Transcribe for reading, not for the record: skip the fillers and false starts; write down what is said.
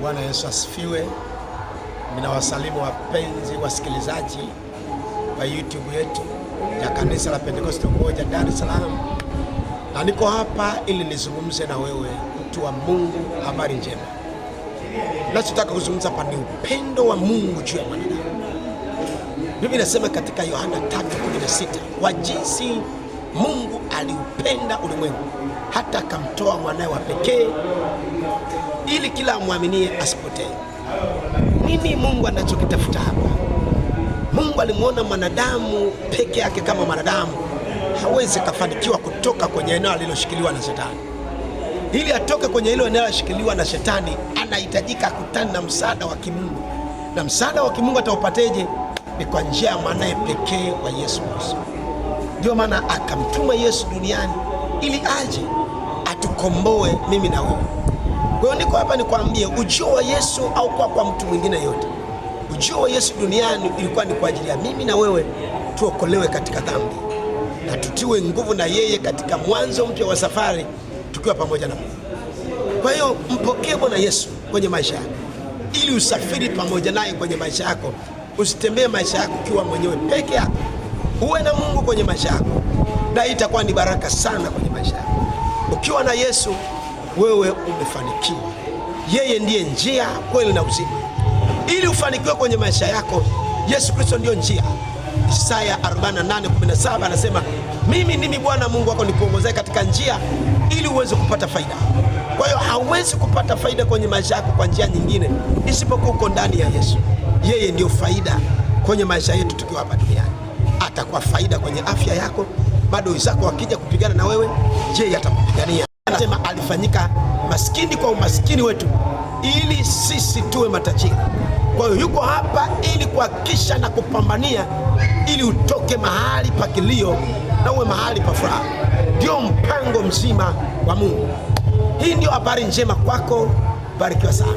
Bwana Yesu asifiwe. Ninawasalimu wapenzi wasikilizaji wa YouTube yetu ya Kanisa la Pentekoste Umoja Dar es Salaam. Na niko hapa ili nizungumze na wewe mtu wa Mungu habari njema. Ninachotaka kuzungumza hapa ni upendo wa Mungu juu ya mwanadamu. Biblia inasema katika Yohana 3:16, kwa jinsi Mungu aliupenda ulimwengu hata akamtoa mwanae wa pekee ili kila amwaminie asipotee. Nini Mungu anachokitafuta hapa? Mungu alimuona mwanadamu peke yake kama mwanadamu hawezi kufanikiwa kutoka kwenye eneo aliloshikiliwa na shetani. Ili atoke kwenye hilo eneo aliloshikiliwa na shetani, anahitajika kukutana na msaada wa kimungu. Na msaada wa kimungu ataupateje? Ni kwa njia ya mwanae pekee wa Yesu Kristo. Ndio maana akamtuma Yesu duniani ili aje atukomboe mimi na wewe. Kwa hiyo niko hapa nikwambie, ujio wa Yesu au kwa mtu mwingine yote, ujio wa Yesu duniani ilikuwa ni kwa ajili ya mimi na wewe tuokolewe katika dhambi na tutiwe nguvu na yeye katika mwanzo mpya wa safari tukiwa pamoja na Mungu. Kwa hiyo mpokee Bwana Yesu kwenye maisha yako ili usafiri pamoja naye kwenye maisha yako. Usitembee maisha yako ukiwa mwenyewe peke yako. Uwe na Mungu kwenye maisha yako, na itakuwa ni baraka sana kwenye maisha yako. Ukiwa na Yesu wewe umefanikiwa. Yeye ndiye njia, kweli na uzima. Ili ufanikiwe kwenye maisha yako, Yesu Kristo ndio njia. Isaya 48:17 anasema, mimi ndimi Bwana Mungu wako nikuongozaye katika njia ili uweze kupata faida. Kwa hiyo hauwezi kupata faida kwenye maisha yako kwa njia nyingine isipokuwa uko ndani ya Yesu. Yeye ndio faida kwenye maisha yetu tukiwa hapa duniani. Atakuwa faida kwenye afya yako. Maadui zako wakija kupigana na wewe, yeye atakupigania. Anasema alifanyika maskini kwa umaskini wetu ili sisi tuwe matajiri. Kwa hiyo yuko hapa ili kuhakikisha na kupambania ili utoke mahali pa kilio na uwe mahali pa furaha. Ndio mpango mzima wa Mungu. Hii ndio habari njema kwako. Barikiwa sana.